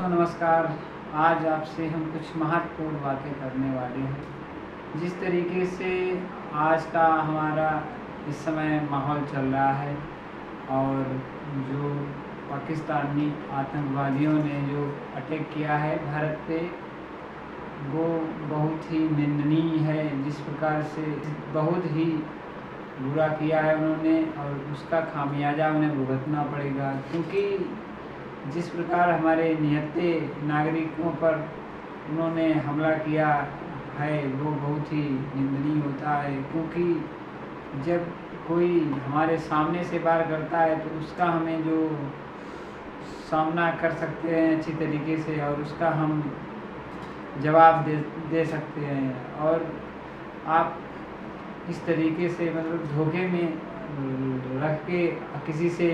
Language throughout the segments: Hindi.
नमस्कार। आज आपसे हम कुछ महत्वपूर्ण बातें करने वाले हैं। जिस तरीके से आज का हमारा इस समय माहौल चल रहा है और जो पाकिस्तानी आतंकवादियों ने जो अटैक किया है भारत पे, वो बहुत ही निंदनीय है। जिस प्रकार से बहुत ही बुरा किया है उन्होंने, और उसका खामियाजा उन्हें भुगतना पड़ेगा, क्योंकि जिस प्रकार हमारे निहत्थे नागरिकों पर उन्होंने हमला किया है वो बहुत ही निंदनीय होता है। क्योंकि जब कोई हमारे सामने से वार करता है तो उसका हमें जो सामना कर सकते हैं अच्छी तरीके से, और उसका हम जवाब दे सकते हैं। और आप इस तरीके से मतलब धोखे में रख के किसी से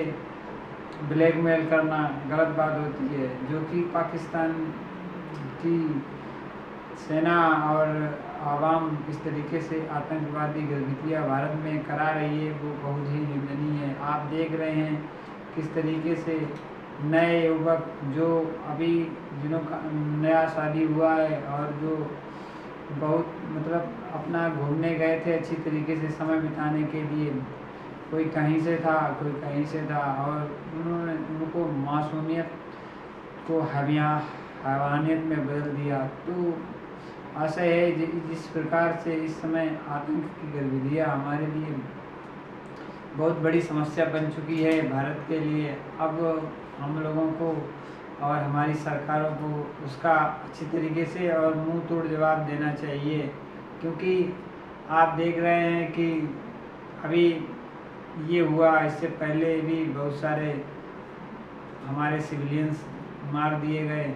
ब्लैकमेल करना गलत बात होती है। जो कि पाकिस्तान की सेना और आवाम इस तरीके से आतंकवादी गतिविधियाँ भारत में करा रही है वो बहुत ही निंदनीय है। आप देख रहे हैं किस तरीके से नए युवक जो अभी जिनों का नया शादी हुआ है और जो बहुत मतलब अपना घूमने गए थे अच्छी तरीके से समय बिताने के लिए, कोई कहीं से था कोई कहीं से था, और उन्होंने उनको मासूमियत को हैवानियत में बदल दिया। तो आशा है जिस प्रकार से इस समय आतंक की गतिविधियाँ हमारे लिए बहुत बड़ी समस्या बन चुकी है भारत के लिए, अब हम लोगों को और हमारी सरकारों को उसका अच्छी तरीके से और मुंह तोड़ जवाब देना चाहिए। क्योंकि आप देख रहे हैं कि अभी ये हुआ, इससे पहले भी बहुत सारे हमारे सिविलियंस मार दिए गए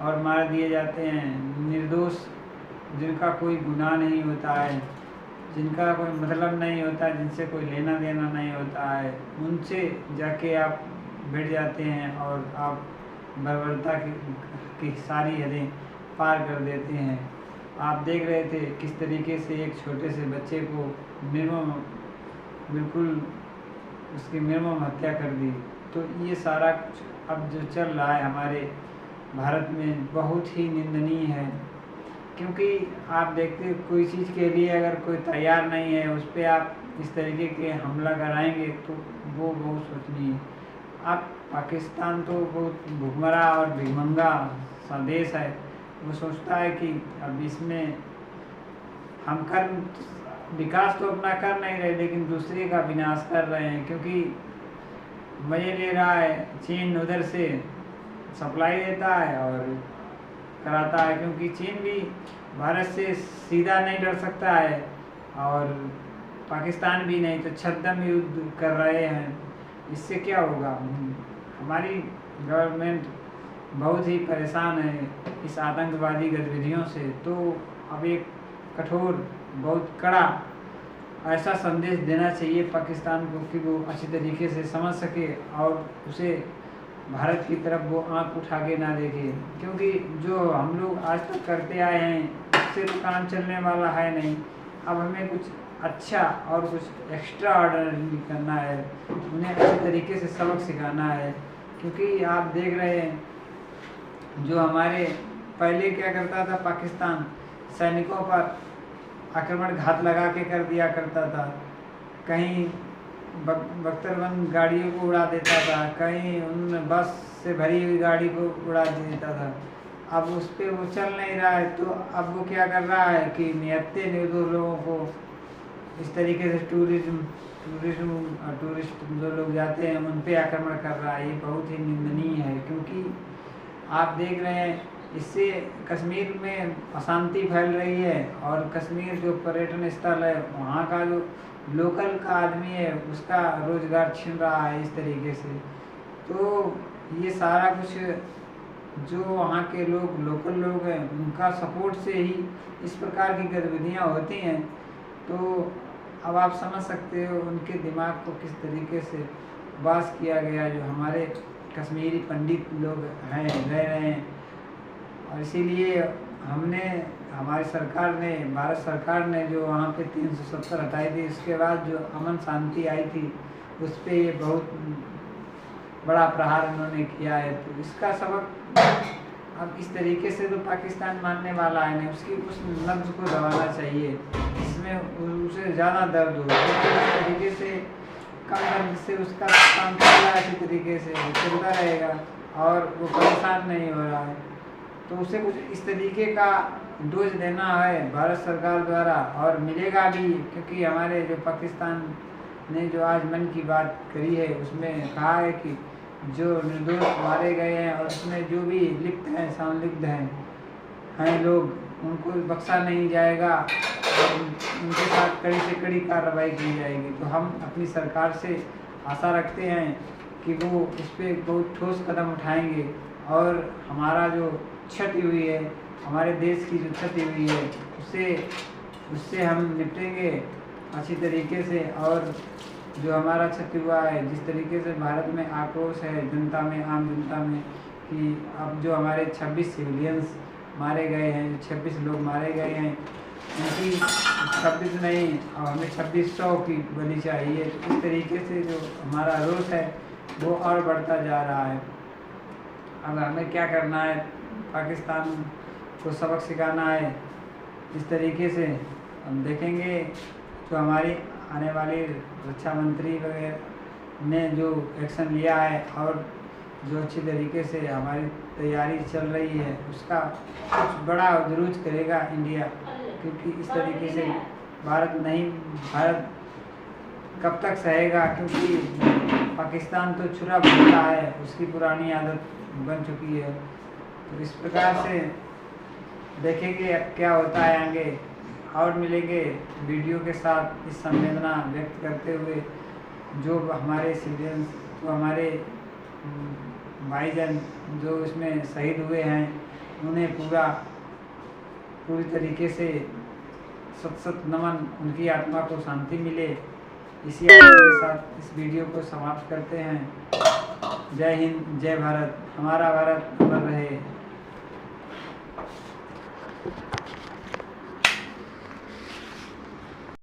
और मार दिए जाते हैं। निर्दोष जिनका कोई गुनाह नहीं होता है, जिनका कोई मतलब नहीं होता, जिनसे कोई लेना देना नहीं होता है, उनसे जाके आप भिड़ जाते हैं और आप बर्बरता की सारी हदें पार कर देते हैं। आप देख रहे थे किस तरीके से एक छोटे से बच्चे को निर्मम बिल्कुल उसकी निर्मम हत्या कर दी। तो ये सारा कुछ अब जो चल रहा है हमारे भारत में बहुत ही निंदनीय है। क्योंकि आप देखते कोई चीज़ के लिए अगर कोई तैयार नहीं है उस पर आप इस तरीके के हमला कराएंगे तो वो बहुत सोचनीय है। अब पाकिस्तान तो बहुत भुखमरा और भिखमंगा सा देश है, वो सोचता है कि अब इसमें हम विकास तो अपना कर नहीं रहे लेकिन दूसरे का विनाश कर रहे हैं। क्योंकि मज़े ले रहा है, चीन उधर से सप्लाई देता है और कराता है, क्योंकि चीन भी भारत से सीधा नहीं लड़ सकता है और पाकिस्तान भी नहीं, तो छद्म युद्ध कर रहे हैं। इससे क्या होगा, हमारी गवर्नमेंट बहुत ही परेशान है इस आतंकवादी गतिविधियों से। तो अब एक कठोर बहुत कड़ा ऐसा संदेश देना चाहिए पाकिस्तान को कि वो अच्छी तरीके से समझ सके और उसे भारत की तरफ वो आंख उठा के ना देखे। क्योंकि जो हम लोग आज तक करते आए हैं उससे तो काम चलने वाला है नहीं। अब हमें कुछ अच्छा और कुछ एक्स्ट्रा ऑर्डिनरी करना है, उन्हें अच्छे तरीके से सबक सिखाना है। क्योंकि आप देख रहे हैं जो हमारे पहले क्या करता था, पाकिस्तान सैनिकों पर आक्रमण घात लगा के कर दिया करता था। कहीं बख्तरबंद गाड़ियों को उड़ा देता था, कहीं उन बस से भरी हुई गाड़ी को उड़ा देता था। अब उस पर वो चल नहीं रहा है, तो अब वो क्या कर रहा है कि निहत्थे निर्दोष लोगों को इस तरीके से टूरिस्ट जो लोग जाते हैं उन पे आक्रमण कर रहा है। ये बहुत ही निंदनीय है। क्योंकि आप देख रहे हैं इससे कश्मीर में अशांति फैल रही है और कश्मीर जो पर्यटन स्थल है वहाँ का जो लोकल का आदमी है उसका रोजगार छिन रहा है इस तरीके से। तो ये सारा कुछ जो वहाँ के लोग लोकल लोग हैं उनका सपोर्ट से ही इस प्रकार की गतिविधियाँ होती हैं। तो अब आप समझ सकते हो उनके दिमाग को किस तरीके से वास किया गया, जो हमारे कश्मीरी पंडित लोग हैं रह रहे हैं। और इसीलिए हमारी सरकार ने, भारत सरकार ने जो वहाँ पे 370 हटाई थी, इसके बाद जो अमन शांति आई थी उस पर ये बहुत बड़ा प्रहार उन्होंने किया है। तो इसका सबक अब इस तरीके से तो पाकिस्तान मानने वाला है नहीं, उसकी उस नब्ज़ को दबाना चाहिए जिसमें उसे ज़्यादा दर्द हो, क्योंकि इस तरीके से कम दर्द से उसका काम चल रहा है, अच्छी तरीके से वो चलता रहेगा और वो परेशान नहीं हो रहा है। तो उसे कुछ इस तरीके का डोज देना है भारत सरकार द्वारा, और मिलेगा भी, क्योंकि हमारे जो पाकिस्तान ने जो आज मन की बात करी है उसमें कहा है कि जो निर्दोष मारे गए हैं और उसमें जो भी लिप्त हैं, संलिप्त हैं लोग, उनको बख्शा नहीं जाएगा और उनके साथ कड़ी से कड़ी कार्रवाई की जाएगी। तो हम अपनी सरकार से आशा रखते हैं कि वो इस पर बहुत ठोस कदम उठाएंगे और हमारा जो क्षति हुई है, हमारे देश की जो क्षति हुई है, उससे हम निपटेंगे अच्छी तरीके से। और जो हमारा क्षति हुआ है, जिस तरीके से भारत में आक्रोश है जनता में, आम जनता में, कि अब जो हमारे 26 सिविलियंस मारे गए हैं, 26 लोग मारे गए हैं, उनकी 26 नहीं, अब हमें 2600 की बलि चाहिए। इस तरीके से जो हमारा रोष है वो और बढ़ता जा रहा है। अब हमें क्या करना है, पाकिस्तान को सबक सिखाना है इस तरीके से। हम देखेंगे जो हमारी आने वाली रक्षा मंत्री वगैरह ने जो एक्शन लिया है और जो अच्छी तरीके से हमारी तैयारी चल रही है, उसका कुछ बड़ा जरूर करेगा इंडिया, क्योंकि इस तरीके से भारत कब तक सहेगा, क्योंकि पाकिस्तान तो छुरा भरता है, उसकी पुरानी आदत बन चुकी है। तो इस प्रकार से देखेंगे अब क्या होता है आगे, और मिलेंगे वीडियो के साथ इस संवेदना व्यक्त करते हुए। जो हमारे सिविलियंस, जो हमारे भाईजान जो इसमें शहीद हुए हैं, उन्हें पूरी तरीके से सत नमन, उनकी आत्मा को शांति मिले। इसी आशा के साथ इस वीडियो को समाप्त करते हैं। जय हिंद, जय भारत, हमारा भारत अमर रहे।